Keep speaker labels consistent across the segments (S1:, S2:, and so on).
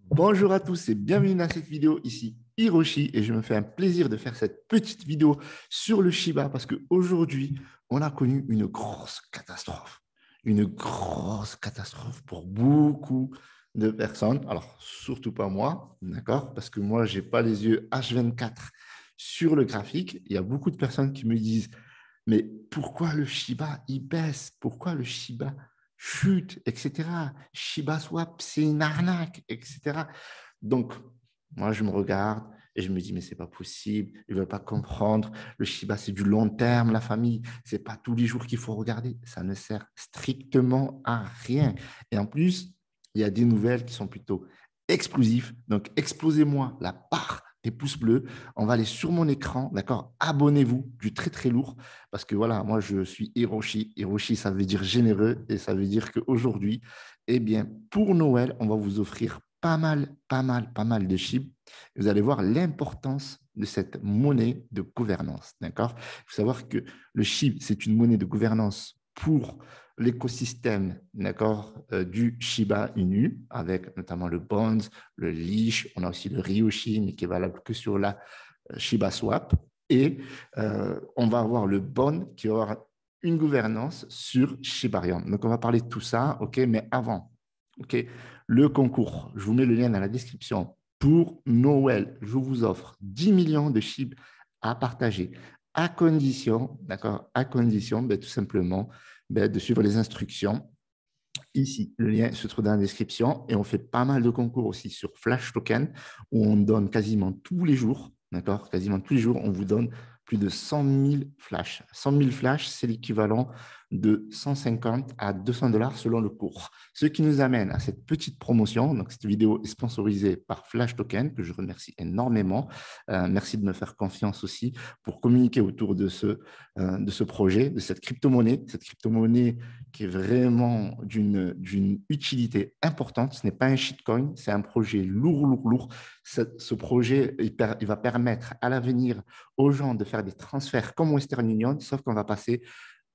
S1: Bonjour à tous et bienvenue dans cette vidéo. Ici Hiroshi et je me fais un plaisir de faire cette petite vidéo sur le Shiba parce qu'aujourd'hui, on a connu une grosse catastrophe. Une grosse catastrophe pour beaucoup de personnes. Alors, surtout pas moi, d'accord? Parce que moi, je n'ai pas les yeux H24 sur le graphique. Il y a beaucoup de personnes qui me disent, mais pourquoi le Shiba, il baisse? Pourquoi le Shiba chute, etc. Shiba Swap, c'est une arnaque, etc. Donc, moi, je me regarde et je me dis, mais c'est pas possible, ils ne veulent pas comprendre. Le Shiba, c'est du long terme, la famille. C'est pas tous les jours qu'il faut regarder. Ça ne sert strictement à rien. Et en plus, il y a des nouvelles qui sont plutôt explosives. Donc, explosez-moi la part des pouces bleus. On va aller sur mon écran, d'accord? Abonnez-vous, du très, très lourd. Parce que voilà, moi, je suis Hiroshi. Hiroshi, ça veut dire généreux. Et ça veut dire qu'aujourd'hui, eh bien, pour Noël, on va vous offrir pas mal de chips. Vous allez voir l'importance de cette monnaie de gouvernance. D'accord? Il faut savoir que le chip, c'est une monnaie de gouvernance pour l'écosystème, d'accord, du Shiba Inu, avec notamment le Bonds, le Leash, on a aussi le Ryoshi, mais qui est valable que sur la Shiba Swap. Et on va avoir le Bond qui va avoir une gouvernance sur Shibarium. Donc, on va parler de tout ça, OK, mais avant, OK, le concours, je vous mets le lien dans la description. Pour Noël, je vous offre 10 millions de chips à partager, à condition, d'accord, à condition, ben, tout simplement, ben, de suivre les instructions. Ici, le lien se trouve dans la description et on fait pas mal de concours aussi sur Flash Token où on donne quasiment tous les jours, d'accord, quasiment tous les jours, on vous donne plus de 100 000 flashs. 100 000 flashs, c'est l'équivalent de 150 à 200 dollars selon le cours. Ce qui nous amène à cette petite promotion. Donc, cette vidéo est sponsorisée par Flash Token, que je remercie énormément. Merci de me faire confiance aussi pour communiquer autour de ce projet, de cette crypto-monnaie. Cette crypto-monnaie qui est vraiment d'une utilité importante. Ce n'est pas un shitcoin, c'est un projet lourd. Ce projet, il va permettre à l'avenir aux gens de faire des transferts comme Western Union, sauf qu'on va passer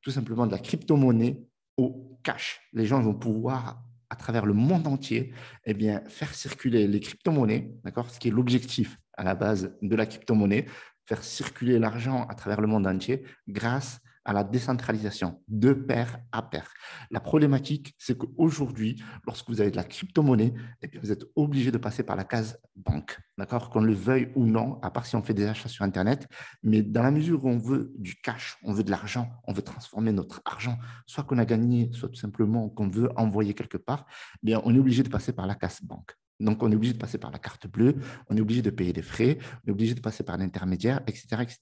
S1: tout simplement de la crypto-monnaie au cash. Les gens vont pouvoir, à travers le monde entier, eh bien, faire circuler les crypto-monnaies, d'accord, ce qui est l'objectif à la base de la crypto-monnaie, faire circuler l'argent à travers le monde entier grâce à la décentralisation de pair à pair. La problématique, c'est qu'aujourd'hui, lorsque vous avez de la crypto-monnaie, eh bien, vous êtes obligé de passer par la case banque, d'accord, qu'on le veuille ou non, à part si on fait des achats sur Internet. Mais dans la mesure où on veut du cash, on veut de l'argent, on veut transformer notre argent, soit qu'on a gagné, soit tout simplement qu'on veut envoyer quelque part, eh bien, on est obligé de passer par la case banque. Donc, on est obligé de passer par la carte bleue, on est obligé de payer des frais, on est obligé de passer par l'intermédiaire, etc., etc.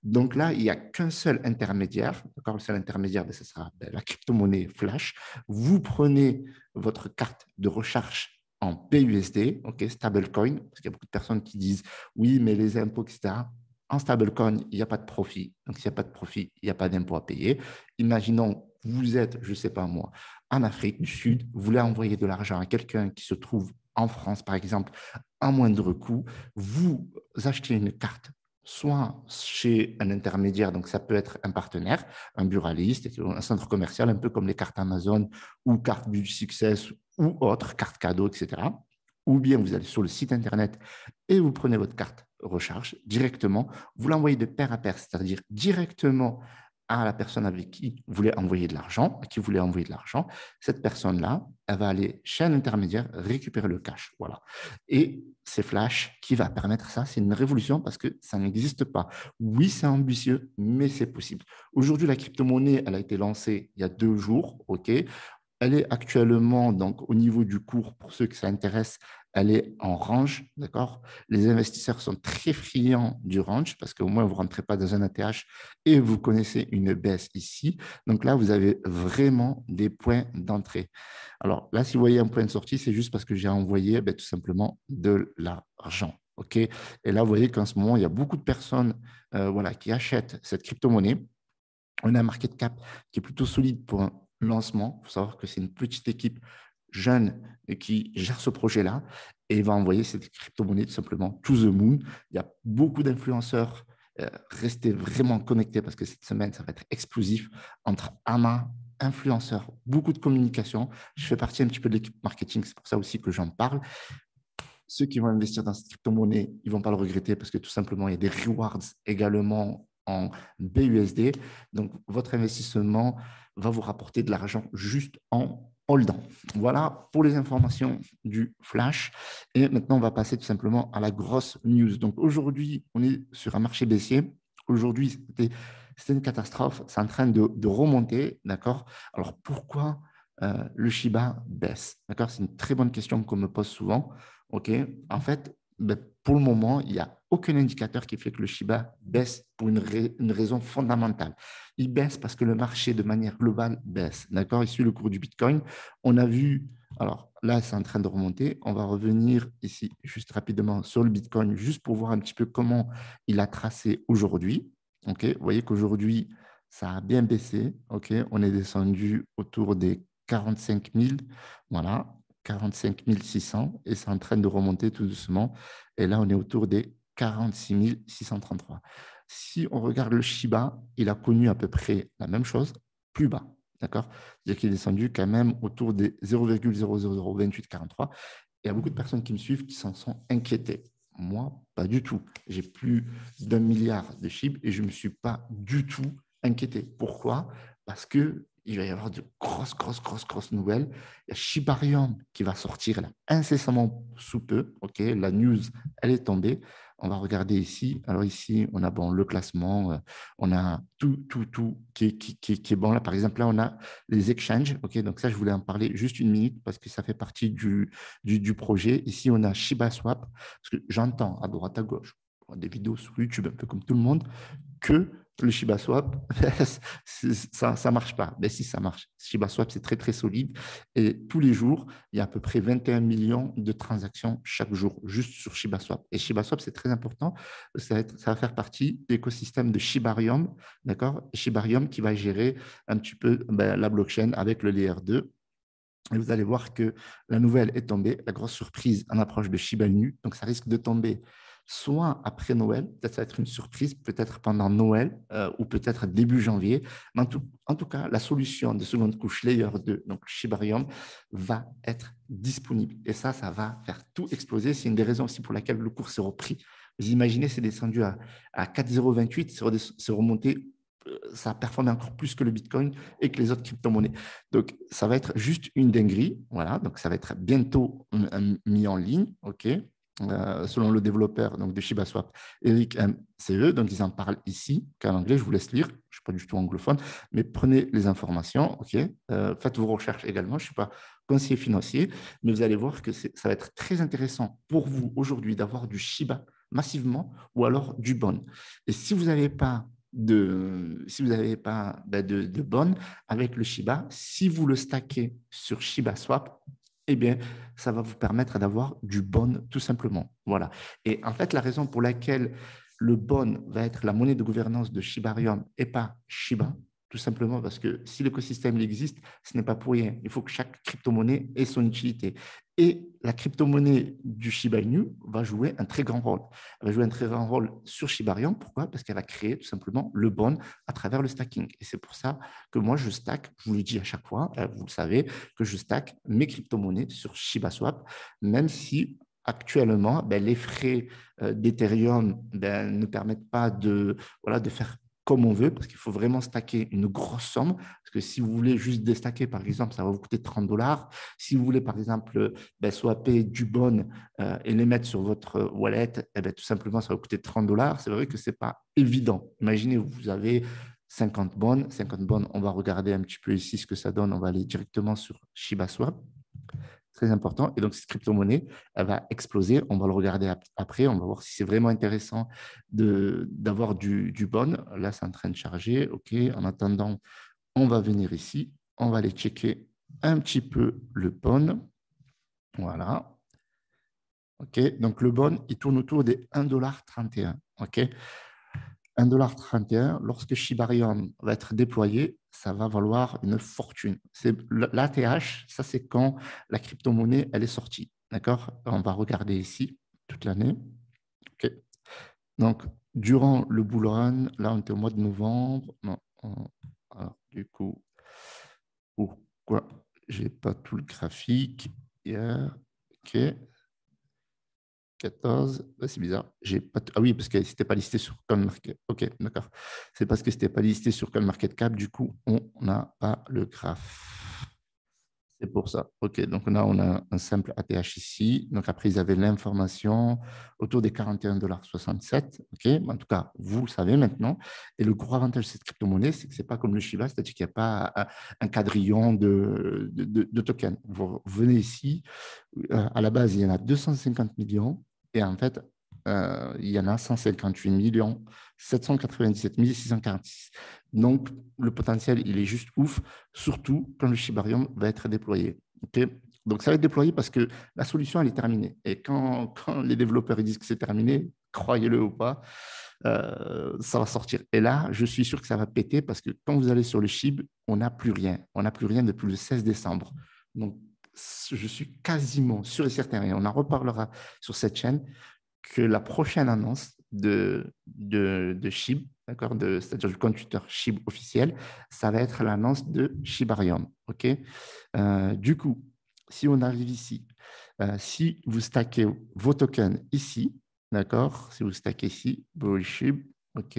S1: Donc là, il n'y a qu'un seul intermédiaire. D'accord, le seul intermédiaire, ce sera la crypto-monnaie Flash. Vous prenez votre carte de recharge en BUSD, OK, stablecoin, parce qu'il y a beaucoup de personnes qui disent oui, mais les impôts, etc. En stablecoin, il n'y a pas de profit. Donc, s'il n'y a pas de profit, il n'y a pas d'impôt à payer. Imaginons, vous êtes, je ne sais pas moi, en Afrique du Sud, vous voulez envoyer de l'argent à quelqu'un qui se trouve en France, par exemple, à moindre coût, vous achetez une carte soit chez un intermédiaire, donc ça peut être un partenaire, un buraliste, un centre commercial, un peu comme les cartes Amazon ou cartes du Success ou autres, cartes cadeaux, etc. Ou bien vous allez sur le site Internet et vous prenez votre carte recharge directement, vous l'envoyez de pair à pair, c'est-à-dire directement à la personne avec qui vous voulez envoyer de l'argent, à qui vous voulez envoyer de l'argent. Cette personne-là, elle va aller chez un intermédiaire récupérer le cash. Voilà. Et c'est Flash qui va permettre ça. C'est une révolution parce que ça n'existe pas. Oui, c'est ambitieux, mais c'est possible. Aujourd'hui, la crypto-monnaie, elle a été lancée il y a 2 jours. OK. Elle est actuellement, donc, au niveau du cours, pour ceux que ça intéresse, elle est en range, d'accord? Les investisseurs sont très friands du range parce qu'au moins, vous ne rentrez pas dans un ATH et vous connaissez une baisse ici. Donc là, vous avez vraiment des points d'entrée. Alors là, si vous voyez un point de sortie, c'est juste parce que j'ai envoyé tout simplement de l'argent. OK? Et là, vous voyez qu'en ce moment, il y a beaucoup de personnes voilà, qui achètent cette crypto-monnaie. On a un market cap qui est plutôt solide pour un lancement. Il faut savoir que c'est une petite équipe jeune qui gère ce projet-là et va envoyer cette crypto-monnaie tout simplement to the moon. Il y a beaucoup d'influenceurs. Restez vraiment connectés parce que cette semaine, ça va être explosif entre AMA, influenceurs, beaucoup de communication. Je fais partie un petit peu de l'équipe marketing, c'est pour ça aussi que j'en parle. Ceux qui vont investir dans cette crypto-monnaie, ils ne vont pas le regretter parce que tout simplement, il y a des rewards également en BUSD. Donc, votre investissement va vous rapporter de l'argent juste en holdant. Voilà pour les informations du flash. Et maintenant, on va passer tout simplement à la grosse news. Donc, aujourd'hui, on est sur un marché baissier. Aujourd'hui, c'était une catastrophe. C'est en train de remonter. D'accord? Alors, pourquoi le Shiba baisse? D'accord? C'est une très bonne question qu'on me pose souvent. OK? En fait, ben, pour le moment, il n'y a aucun indicateur qui fait que le Shiba baisse pour une raison fondamentale. Il baisse parce que le marché, de manière globale, baisse. D'accord? Il suit le cours du Bitcoin. On a vu, alors là, c'est en train de remonter. On va revenir ici juste rapidement sur le Bitcoin, juste pour voir un petit peu comment il a tracé aujourd'hui. OK? Vous voyez qu'aujourd'hui, ça a bien baissé. OK? On est descendu autour des 45 000. Voilà. 45 600 et c'est en train de remonter tout doucement. Et là, on est autour des 46 633. Si on regarde le Shiba, il a connu à peu près la même chose, plus bas. D'accord? C'est-à-dire qu'il est descendu quand même autour des 0,0002843. Il y a beaucoup de personnes qui me suivent qui s'en sont inquiétées. Moi, pas du tout. J'ai plus d'1 milliard de SHIB et je ne me suis pas du tout inquiété. Pourquoi? Parce que il va y avoir de grosses nouvelles. Il y a Shibarium qui va sortir là, incessamment sous peu. OK, la news, elle est tombée. On va regarder ici. Alors ici, on a bon, le classement, on a tout qui est bon. Là, par exemple, là, on a les exchanges. OK, donc ça, je voulais en parler juste une minute parce que ça fait partie du projet. Ici, on a ShibaSwap. Parce que j'entends à droite, à gauche, des vidéos sur YouTube, un peu comme tout le monde, que le ShibaSwap, ça ne marche pas. Mais si, ça marche. ShibaSwap, c'est très solide. Et tous les jours, il y a à peu près 21 millions de transactions chaque jour, juste sur ShibaSwap. Et ShibaSwap, c'est très important. Ça va faire partie de l'écosystème de Shibarium, d'accord? Shibarium qui va gérer un petit peu la blockchain avec le layer 2. Et vous allez voir que la nouvelle est tombée, la grosse surprise en approche de Shiba Inu. Donc, ça risque de tomber soit après Noël, peut-être ça va être une surprise, peut-être pendant Noël ou peut-être début janvier. Mais en tout cas, la solution de seconde couche Layer 2, donc Shibarium, va être disponible. Et ça va faire tout exploser. C'est une des raisons aussi pour laquelle le cours s'est repris. Vous imaginez, c'est descendu à 4,028, c'est remonté, ça a performé encore plus que le Bitcoin et que les autres crypto-monnaies. Donc, ça va être juste une dinguerie. Voilà, donc ça va être bientôt mis en ligne, OK, selon le développeur donc, de ShibaSwap, Eric MCE. Donc, ils en parlent ici, qu'en anglais, je vous laisse lire. Je ne suis pas du tout anglophone, mais prenez les informations, OK. Faites vos recherches également. Je ne suis pas conseiller financier, mais vous allez voir que ça va être très intéressant pour vous aujourd'hui d'avoir du Shiba massivement ou alors du Bon. Et si vous n'avez pas de bonnes avec le Shiba, si vous le stackez sur ShibaSwap, eh bien, ça va vous permettre d'avoir du bon tout simplement. Voilà. Et en fait, la raison pour laquelle le bon va être la monnaie de gouvernance de Shibarium et pas Shiba, tout simplement parce que si l'écosystème existe, ce n'est pas pour rien. Il faut que chaque crypto-monnaie ait son utilité. Et la crypto-monnaie du Shiba Inu va jouer un très grand rôle. Elle va jouer un très grand rôle sur Shibarium. Pourquoi? Parce qu'elle va créer tout simplement le bon à travers le stacking. Et c'est pour ça que moi, je stack, je vous le dis à chaque fois, vous le savez, que je stack mes crypto-monnaies sur ShibaSwap, même si actuellement, les frais d'Ethereum ne permettent pas de faire comme on veut, parce qu'il faut vraiment stacker une grosse somme. Parce que si vous voulez juste déstacker, par exemple, ça va vous coûter 30 dollars. Si vous voulez, par exemple, swapper du bon et les mettre sur votre wallet, tout simplement, ça va vous coûter 30 dollars. C'est vrai que ce n'est pas évident. Imaginez, vous avez 50 bonnes. 50 bonnes, on va regarder un petit peu ici ce que ça donne. On va aller directement sur ShibaSwap. Très important. Et donc, cette crypto-monnaie, elle va exploser. On va le regarder après. On va voir si c'est vraiment intéressant d'avoir du bon. Là, c'est en train de charger. OK. En attendant, on va venir ici. On va aller checker un petit peu le bon. Voilà. OK. Donc, le bon, il tourne autour des 1,31 $. OK. 1,31 $, lorsque Shibarium va être déployé, ça va valoir une fortune. L'ATH, ça c'est quand la crypto-monnaie elle est sortie. D'accord? On va regarder ici toute l'année. OK. Donc, durant le bull run, là on était au mois de novembre. Non, alors, du coup, pourquoi j'ai pas tout le graphique hier? OK. 14, c'est bizarre. J'ai pas Ah oui, parce que c'était pas listé sur CoinMarket. Ok, d'accord. C'est parce que c'était pas listé sur CoinMarketCap, du coup, on n'a pas le graphe. C'est pour ça. OK, donc là, on a un simple ATH ici. Donc après, ils avaient l'information autour des 41,67 $. OK, en tout cas, vous le savez maintenant. Et le gros avantage de cette crypto-monnaie, c'est que ce n'est pas comme le Shiba, c'est-à-dire qu'il n'y a pas un quadrillon de tokens. Vous venez ici, à la base, il y en a 250 millions. Et en fait, il y en a 158 millions 797 646. Donc, le potentiel, il est juste ouf, surtout quand le Shibarium va être déployé. Okay, donc, ça va être déployé parce que la solution, elle est terminée. Et quand les développeurs ils disent que c'est terminé, croyez-le ou pas, ça va sortir. Et là, je suis sûr que ça va péter parce que quand vous allez sur le Shib, on n'a plus rien. On n'a plus rien depuis le 16 décembre. Donc, je suis quasiment sûr et certain, et on en reparlera sur cette chaîne, que la prochaine annonce de SHIB, d'accord, c'est-à-dire du compte Twitter SHIB officiel, ça va être l'annonce de Shibarium. OK. Du coup, si on arrive ici, si vous stackez vos tokens ici, d'accord, si vous stackez ici, SHIB, OK,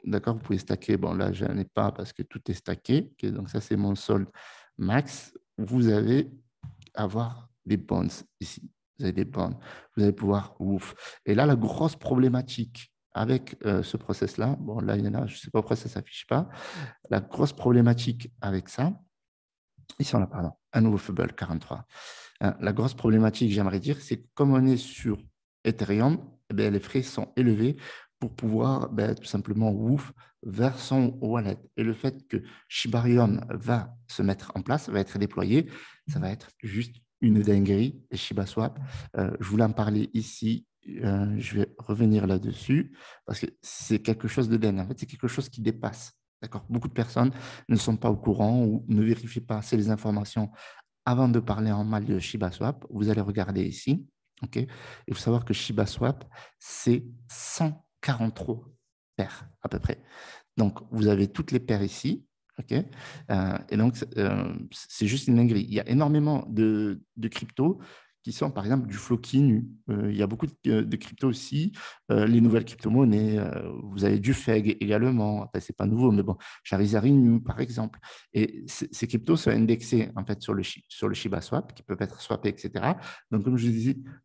S1: d'accord, vous pouvez stacker, bon là, je n'en ai pas parce que tout est stacké, OK, donc ça, c'est mon solde max. Vous allez avoir des bonds ici. Vous avez des bonds. Vous allez pouvoir, ouf. Et là, la grosse problématique avec ce process-là, bon, là, il y en a, je ne sais pas pourquoi ça ne s'affiche pas. La grosse problématique avec ça, ici, on a, pardon, un nouveau Fubble 43. La grosse problématique, j'aimerais dire, c'est que comme on est sur Ethereum, eh bien, les frais sont élevés pour pouvoir tout simplement ouf vers son wallet. Et le fait que Shibarium va se mettre en place, va être déployé, ça va être juste une dinguerie. Et ShibaSwap, je voulais en parler ici. Je vais revenir là-dessus parce que c'est quelque chose de dingue. En fait, c'est quelque chose qui dépasse. D'accord. Beaucoup de personnes ne sont pas au courant ou ne vérifient pas assez les informations avant de parler en mal de ShibaSwap. Vous allez regarder ici. OK. Il faut savoir que ShibaSwap, c'est 143 paires à peu près. Donc, vous avez toutes les paires ici. OK. Et donc, c'est juste une dinguerie. Il y a énormément de cryptos qui sont, par exemple, du Floki. Il y a beaucoup de cryptos aussi. Les nouvelles crypto-monnaies, vous avez du FEG également. Enfin, ce n'est pas nouveau, mais bon, Charizard Inu, par exemple. Et ces cryptos sont indexés, en fait, sur le Shiba Swap, qui peuvent être swappés, etc. Donc, comme je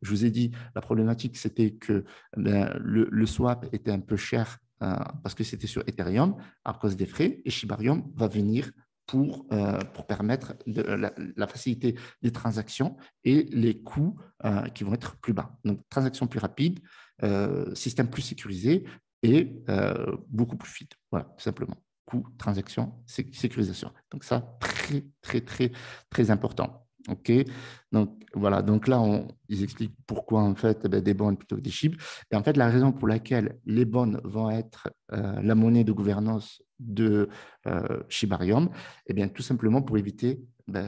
S1: vous ai dit, la problématique, c'était que le swap était un peu cher parce que c'était sur Ethereum à cause des frais, et Shibarium va venir pour permettre la facilité des transactions et les coûts qui vont être plus bas. Donc, transactions plus rapides, système plus sécurisé et beaucoup plus vite. Voilà, tout simplement. Coût, transaction, sécurisation. Donc, ça, très, très, très, très important. OK. Donc, voilà. Donc là, ils expliquent pourquoi, en fait, des bonds plutôt que des SHIB. Et en fait, la raison pour laquelle les bonds vont être la monnaie de gouvernance de Shibarium, eh bien, tout simplement pour éviter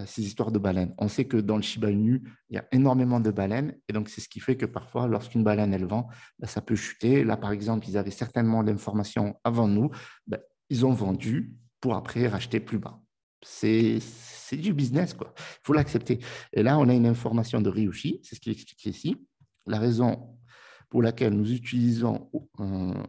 S1: ces histoires de baleines. On sait que dans le Shiba Inu, il y a énormément de baleines. Et donc, c'est ce qui fait que parfois, lorsqu'une baleine, elle vend, ça peut chuter. Là, par exemple, ils avaient certainement l'information avant nous. Ils ont vendu pour après racheter plus bas. C'est du business, quoi. Il faut l'accepter. Et là, on a une information de Ryushi, c'est ce qu'il explique ici. La raison pour laquelle nous utilisons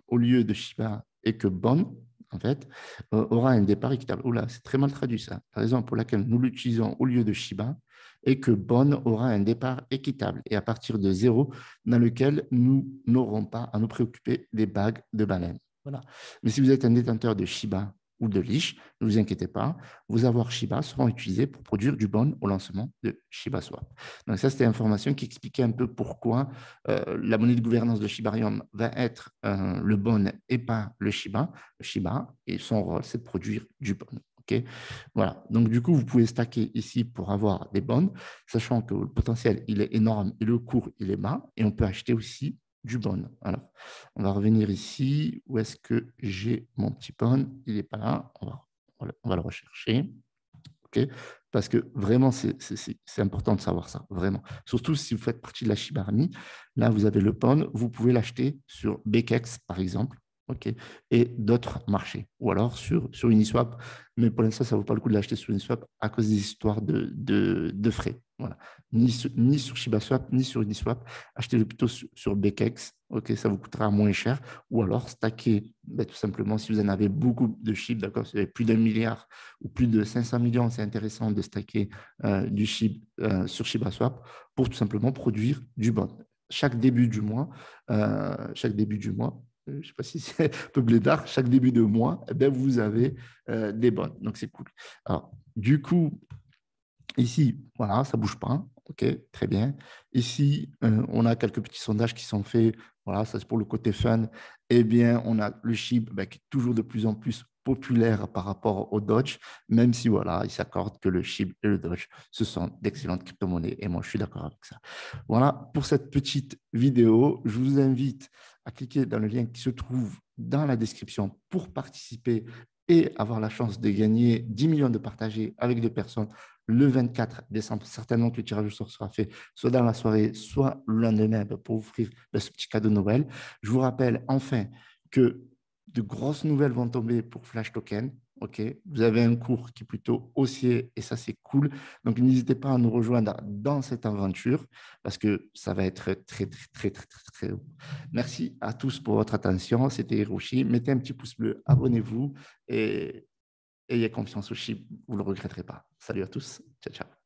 S1: au lieu de Shiba et que Bon, en fait, aura un départ équitable. Oula, c'est très mal traduit ça. La raison pour laquelle nous l'utilisons au lieu de Shiba est que Bon aura un départ équitable et à partir de zéro, dans lequel nous n'aurons pas à nous préoccuper des bagues de baleine. Voilà. Mais si vous êtes un détenteur de Shiba ou de Leash, ne vous inquiétez pas, vos avoirs Shiba seront utilisés pour produire du bon au lancement de ShibaSwap. Donc ça, c'était l'information qui expliquait un peu pourquoi la monnaie de gouvernance de Shibarium va être le bon et pas le Shiba. Le Shiba, et son rôle, c'est de produire du bon. Okay, voilà. Donc, du coup, vous pouvez stacker ici pour avoir des bonds, sachant que le potentiel, il est énorme et le cours, il est bas. Et on peut acheter aussi du bon. Alors, on va revenir ici. Où est-ce que j'ai mon petit bon? Il n'est pas là. On va le rechercher. OK, parce que vraiment, c'est important de savoir ça, vraiment. Surtout si vous faites partie de la Shiba Army. Là, vous avez le pond, vous pouvez l'acheter sur BKEX, par exemple, OK, et d'autres marchés, ou alors sur Uniswap. Mais pour l'instant, ça ne vaut pas le coup de l'acheter sur Uniswap à cause des histoires de frais. Voilà. Ni sur ShibaSwap, ni sur Uniswap. Achetez-le plutôt sur BKX. OK, ça vous coûtera moins cher. Ou alors, stacker, ben, tout simplement, si vous en avez beaucoup de SHIB, d'accord, si vous avez plus d'1 milliard ou plus de 500 millions, c'est intéressant de stacker du SHIB sur ShibaSwap pour tout simplement produire du bond. Chaque début du mois, je ne sais pas si c'est un peu blédard, chaque début de mois, eh bien, vous avez des bonds. Donc, c'est cool. Alors, du coup, ici, voilà, ça ne bouge pas. OK, très bien. Ici, on a quelques petits sondages qui sont faits. Voilà, ça c'est pour le côté fun. Eh bien, on a le SHIB qui est toujours de plus en plus populaire par rapport au Doge, même si voilà, il s'accorde que le SHIB et le Doge, ce sont d'excellentes crypto-monnaies. Et moi, je suis d'accord avec ça. Voilà pour cette petite vidéo. Je vous invite à cliquer dans le lien qui se trouve dans la description pour participer et avoir la chance de gagner 10 millions de partagés avec deux personnes le 24 décembre. Certainement que le tirage au sort sera fait soit dans la soirée, soit le lendemain pour offrir ce petit cadeau de Noël. Je vous rappelle enfin que de grosses nouvelles vont tomber pour Flash Token. OK, vous avez un cours qui est plutôt haussier et ça, c'est cool. Donc, n'hésitez pas à nous rejoindre dans cette aventure parce que ça va être très, très, très, très, très, très haut. Merci à tous pour votre attention. C'était Hiroshi. Mettez un petit pouce bleu, abonnez-vous et ayez confiance au chip. Vous ne le regretterez pas. Salut à tous. Ciao, ciao.